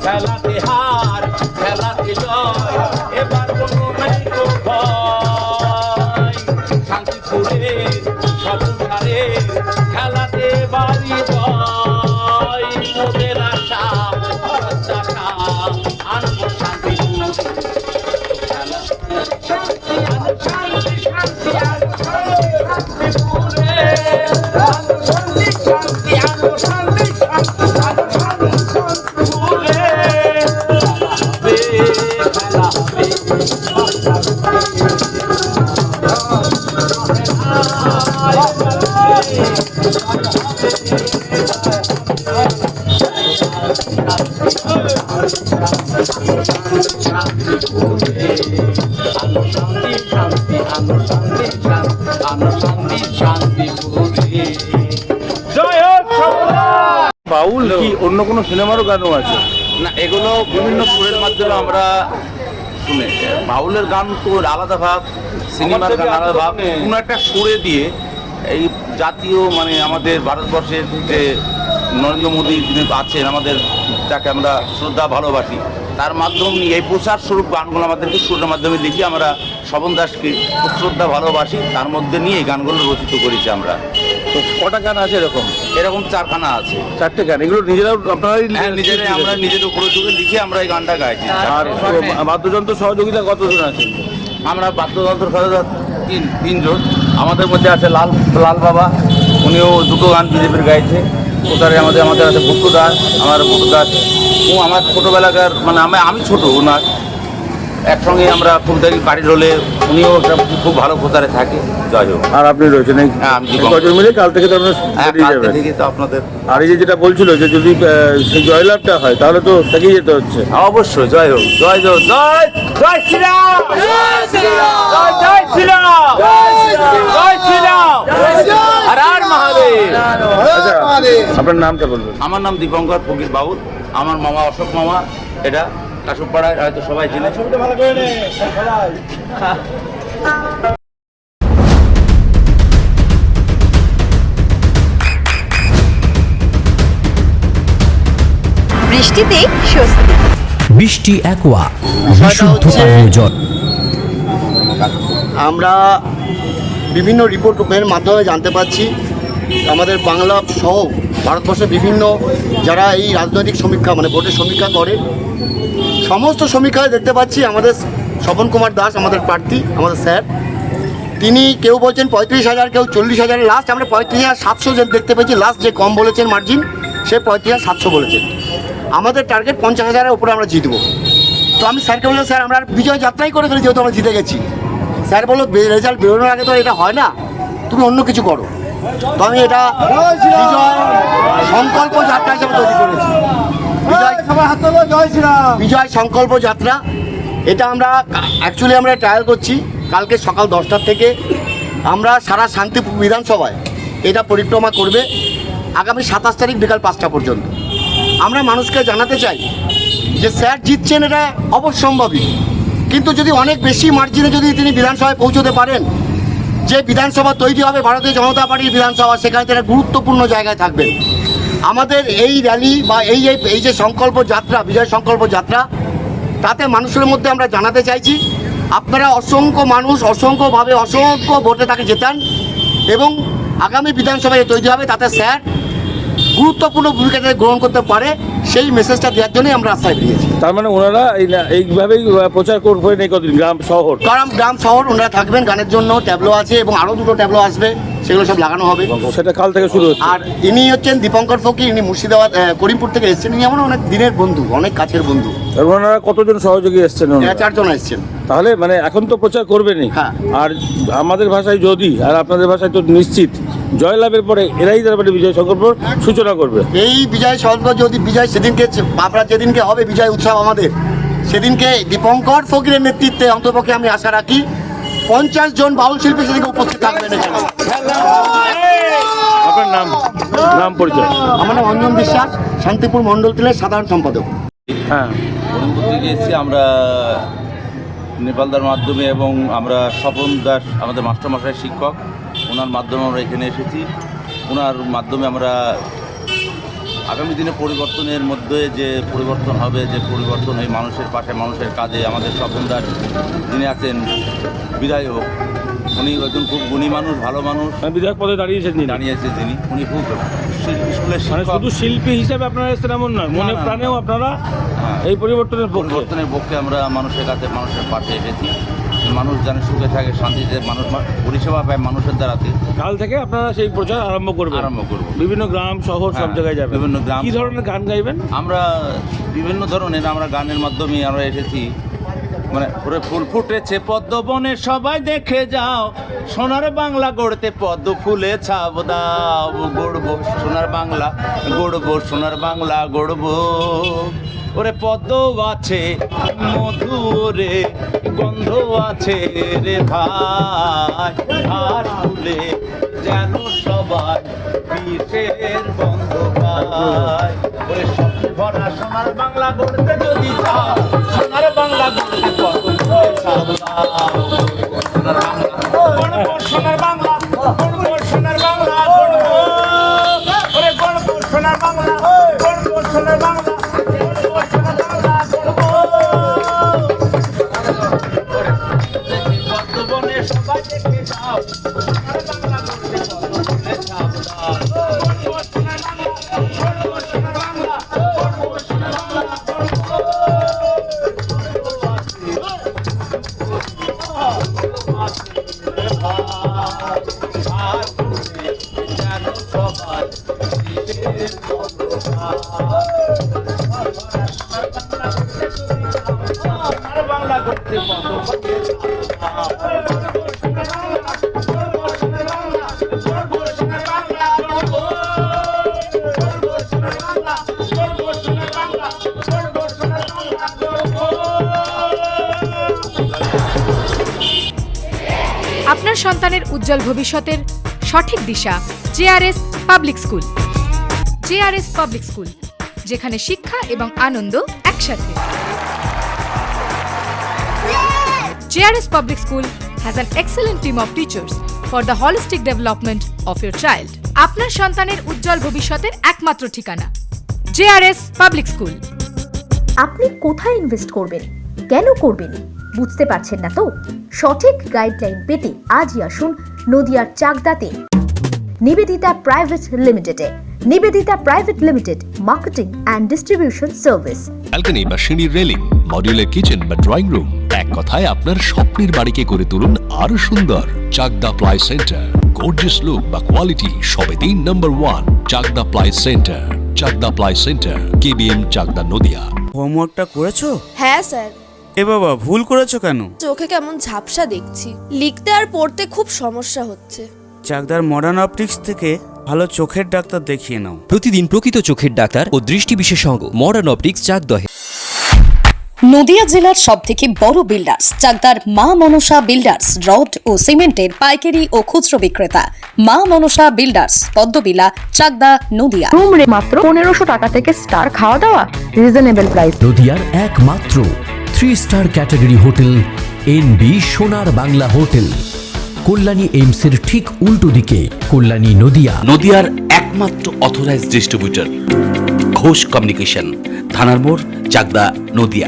খেলাতে হার খেলাতে জয় এবার কোনো নাই তো ভয় শান্তিপুরের সবুধারের খেলাতে বাড়ি জয় ওদের আশা টাকা আনবো শান্তিপুর খেলা শান্তি শান্তি শান্তি শান্তিপুরে শান্তি শান্তি আনবো শান্তি বাউল কি অন্য কোনো সিনেমারও গানও আছে? না, এগুলো বিভিন্ন সুরের মাধ্যমে আমরা শুনে। বাউলের গান তো আলাদা ভাব, সিনেমার গান আলাদা ভাব, কোনো একটা সুরে দিয়ে এই জাতীয় মানে আমাদের ভারতবর্ষের যে নরেন্দ্র মোদী যিনি আছেন আমাদের, যাকে আমরা শ্রদ্ধা ভালোবাসি, তার মাধ্যমে এই প্রচার স্বরূপ গানগুলো আমাদেরকে সুরের মাধ্যমে লিখি। আমরা স্বপন দাসকে খুব শ্রদ্ধা ভালোবাসি, তার মধ্যে নিয়ে এই গানগুলো রচিত করেছি আমরা। তো কটা গান আছে এরকম? এরকম 4খানা আছে। 4টে গান, এগুলো নিজেরাও আপনারাই? নিজেরাই, আমরা নিজের উপরে চোখে লিখে আমরা এই গানটা গাইছি। আর বাদ্যযন্ত্র সহযোগিতা কতজন আছে? আমরা বাদ্যযন্ত্র সহযোগিতা তিনজন। আমাদের মধ্যে আছে লাল বাবা, উনিও দুটো গান বিজেপির গাইছে। কোথায় আমাদের আছে ভুট্টু দাস, আমার ভুট্টু দাস ও আমার ছোটোবেলাকার, মানে আমি ছোটো ওনার একসঙ্গে আমরা ফুলদারি বাড়ির হলে উনিও খুব ভালো কোথায় থাকে। জয় হোক। আর আপনি রয়েছেন এই? হ্যাঁ, আমি কজন মিলে কাল থেকে তো আপনাদের। আর এই যে যেটা বলছিল যে যদি সেই জয়লাভটা হয় তাহলে তো থেকেই যেতে হচ্ছে। অবশ্যই। জয় হোক, জয় জয় জয় জয় শ্রীরাম, জয় শ্রীরাম, জয় শ্রীরাম, হর হর মহাদেব। আপনার নামটা বলবেন? আমার নাম দীপঙ্কর ফকির বাউল। আমার মামা অশোক মামা, এটা কাশুপাড়ায় হয়তো সবাই চিনে। বৃষ্টিতে স্বস্তি। বৃষ্টি অ্যাকোয়া, বিশুদ্ধ পানীয় জল। আমরা বিভিন্ন রিপোর্টের মাধ্যমে জানতে পারছি আমাদের বাংলা সহ ভারতবর্ষের বিভিন্ন যারা এই রাজনৈতিক সমীক্ষা মানে ভোটের সমীক্ষা করে, সমস্ত সমীক্ষায় দেখতে পাচ্ছি আমাদের স্বপন কুমার দাস আমাদের প্রার্থী, আমাদের স্যার, তিনি কেউ বলছেন 35,000, কেউ 40,000। লাস্ট আমরা 35,700 দেখতে পেয়েছি। লাস্ট যে কম বলেছেন মার্জিন, সে 35,700 বলেছেন। আমাদের টার্গেট 50,000-এর উপরে আমরা জিতবো। তো আমি স্যারকে বললাম, স্যার আমরা বিজয় যাত্রাই করে ফেলি, যেহেতু আমরা জিতে গেছি। স্যার বললো রেজাল্ট বেরোনোর আগে তো এটা হয় না, তুমি অন্য কিছু করো। তো আমি এটা বিজয় সংকল্প যাত্রা হিসেবে তৈরি করেছি। বিজয় সংকল্প যাত্রা, এটা আমরা অ্যাকচুয়ালি আমরা ট্রায়াল করছি। কালকে সকাল 10টার থেকে আমরা সারা শান্তিপুর বিধানসভায় এটা পরিক্রমা করবে আগামী 27 তারিখ বিকাল 5টা পর্যন্ত। আমরা মানুষকে জানাতে চাই যে স্যার জিতছেন, এটা অবশ্যম্ভাবী, কিন্তু যদি অনেক বেশি মার্জিনে যদি তিনি বিধানসভায় পৌঁছতে পারেন, যে বিধানসভা তৈরি হবে ভারতীয় জনতা পার্টির বিধানসভা, সেখানে তারা গুরুত্বপূর্ণ জায়গায় থাকবেন। আমাদের এই র্যালি বা এই যে সংকল্প যাত্রা, বিজয় সংকল্প যাত্রা, তাতে মানুষের মধ্যে আমরা জানাতে চাইছি আপনারা অসংখ্য মানুষ অসংখ্যভাবে অসংখ্য ভোটে তাকে জেতান এবং আগামী বিধানসভায় তৈরি হবে তাতে স্যার গুরুত্বপূর্ণ ভূমিকা গ্রহণ করতে পারে, সেই মেসেজটা দেওয়ার জন্যই আমরা রাস্তায় বেরিয়েছি। তার মানে ওনারা এইভাবেই প্রচার করবেন এই কদিন গ্রাম শহর? গ্রাম শহর ওনারা থাকবেন, গানের জন্য ট্যাবলো আছে এবং আরও দুটো ট্যাবলো আসবে। সেগুলো সব লাগানো হবে। সেটা কাল থেকে শুরু হচ্ছে। আর ইনি হচ্ছেন দীপঙ্কর ফকির, ইনি মুর্শিদাবাদ করিমপুর থেকে এসেছেন। ইনি আমার অনেক দিনের বন্ধু, অনেক কাছের বন্ধু। আর ওনারা কতজন সহযোগী এসছেন? এরা 4 জন এসেছেন। তাহলে মানে এখন তো প্রচার করবেনই, হ্যাঁ। আর আমাদের ভাষায় যদি, আর আপনাদের ভাষায় তো নিশ্চিত, জয়লাভের পরে এরাই তারপরে বিজয় সংকল্প সূচনা করবে। এই বিজয় সংকল্প যদি বিজয় সেদিনকে আমরা যেদিনকে হবে বিজয় উৎসব আমাদের, সেদিনকে দীপঙ্কর ফকিরের নেতৃত্বে অন্তপক্ষে আমি আশা রাখি 50 জন বাউল শিল্পী সেদিকে উপস্থিত থাকবেন এখানে। আপনার নাম পরিচয়? আমার নাম অঞ্জন বিশ্বাস, শান্তিপুর মণ্ডল টিলের সাধারণ সম্পাদক। হ্যাঁ, করিমপুর থেকে এসেছি আমরা নেপালদার মাধ্যমে, এবং আমরা স্বপন দাস আমাদের মাস্টারমশাই শিক্ষক, ওনার মাধ্যমে আমরা এখানে এসেছি। ওনার মাধ্যমে আমরা আগামী দিনে পরিবর্তনের মধ্যে যে পরিবর্তন হবে, যে পরিবর্তন এই মানুষের পাশে মানুষের কাজে, আমাদের স্বপন দাস যিনি আছেন বিধায়ক, উনি একজন খুব গুণী মানুষ, ভালো মানুষ, বিধায়ক পদে দাঁড়িয়েছেন যিনি, দাঁড়িয়েছে যিনি, উনি খুব স্কুলের মানে শিক্ষক। শুধু শিল্পী হিসেবে আপনারা এসেছেন এমন নয়, মনে না। প্রাণেও আপনারা হ্যাঁ। এই পরিবর্তনের পক্ষে। পরিবর্তনের পক্ষে আমরা মানুষের কাছে, মানুষের পাশে এসেছি। মানুষ যেন সুখে থাকে, শান্তিতে, মানুষ পরিষেবা পায় মানুষের দ্বারাতে। কাল থেকে আপনারা সেই প্রচার আরম্ভ করব। বিভিন্ন গ্রাম শহর সব হ্যাঁ, জায়গায় যাবেন। বিভিন্ন গ্রাম। কি ধরনের গান গাইবেন? আমরা বিভিন্ন ধরনের, আমরা গানের মাধ্যমে আমরা এসেছি। মানে পুরো ফুল ফুটেছে পদ্ম বনে সবাই দেখে যাও, সোনার বাংলা গড়তে পদ্ম ফুলে ছাপ দাও, গড়বো সোনার বাংলা, গড়বো সোনার বাংলা, গড়বো। ওরে পদ্ম আছে মধুরে, গন্ধ আছে রে ভাই, আর ফুলে যেন সবাই বিষের গন্ধ পায়। ওরে স্বপ্ন ভরা সোনার বাংলা গড়তে যদি চাও, সোনার বাংলা গড়তে পদ্ম ফুলে ছাপ দাও, সোনার বাংলা, গড়বো সোনার বাংলা, গড়বো সোনার বাংলা, গড়বো। ওরে গড়বো সোনার বাংলা, গড়বো সোনার বাংলা, গড়বো সোনার বাংলা, গড়বো। পদ্ম বনে সবাই দেখে যাও, সোনার বাংলা গড়তে পদ্ম ফুলে ছাপ দাও, গড়বো সোনার বাংলা, গড়বো সোনার বাংলা, গড়বো সোনার বাংলা, গড়বো। বাংলা করতে আপনার সন্তানের উজ্জ্বল ভবিষ্যতের সঠিক দিশা JRS public school. JRS public school, যেখানে শিক্ষা এবং আনন্দ একসাথে। JRS public school has an excellent team of teachers for the holistic development of your child. আপনার সন্তানের উজ্জ্বল ভবিষ্যতের একমাত্র ঠিকানা জেআরএস পাবলিক স্কুল। আপনি কোথায় ইনভেস্ট করবেন, কেন করবেন, বুঝতে পারছেন না তো? সঠিক গাইডলাইন পেতে আজই আসুন নদিয়ার চাকদাতে নিবেদিতা প্রাইভেট লিমিটেডে। Nivedita private limited, marketing and distribution service. Balcony বা সিঁড়ির রেলিং, মডিউলার কিচেন বা ড্রয়িং রুম, এক কথায় আপনার স্বপ্নের বাড়িকে করে তুলুন আরো সুন্দর। Chakdah ply centre, gorgeous look বা কোয়ালিটি সবেতেই number 1। Chakdah ply centre, Chakdah ply centre, KBM, Chakdah, Nadia. হোমওয়ার্কটা করেছো? হ্যাঁ স্যার। এ বাবা, ভুল করেছো কেন? চোখে কেমন ঝাপসা দেখছি, লিখতে আর পড়তে খুব সমস্যা হচ্ছে। চাকদার মডার্ন অপটিক্স থেকে ভালো চোখের ডাক্তার দেখিয়ে নাও। প্রতিদিন প্রকৃত চোখের ডাক্তার ও দৃষ্টি বিশেষজ্ঞ মডার্ন অপটিক্স চাকদহে। নদিয়া জেলার সবথেকে বড় বিল্ডার্স চাকদার মা মনসা বিল্ডার্স, রড ও সিমেন্টের পাইকারি ও খুচরো বিক্রেতা। মা মনসা বিল্ডার্স, পদ্মবিলা, চাকদা, নদিয়া। রুম রে মাত্র 1500 টাকা থেকে স্টার, খাওয়া দাওয়া রিজনেবল প্রাইস। নদিয়ার একমাত্র 3 স্টার ক্যাটাগরি হোটেল এনবি সোনার বাংলা হোটেল, কল্যাণী এইমসের ঠিক উল্টো দিকে, কল্যাণী, নদিয়া। নদিয়ার একমাত্র অথরাইজড ডিস্ট্রিবিউটর ঘোষ কমিউনিকেশন, থানার মোড়, চাকদা, নদিয়া।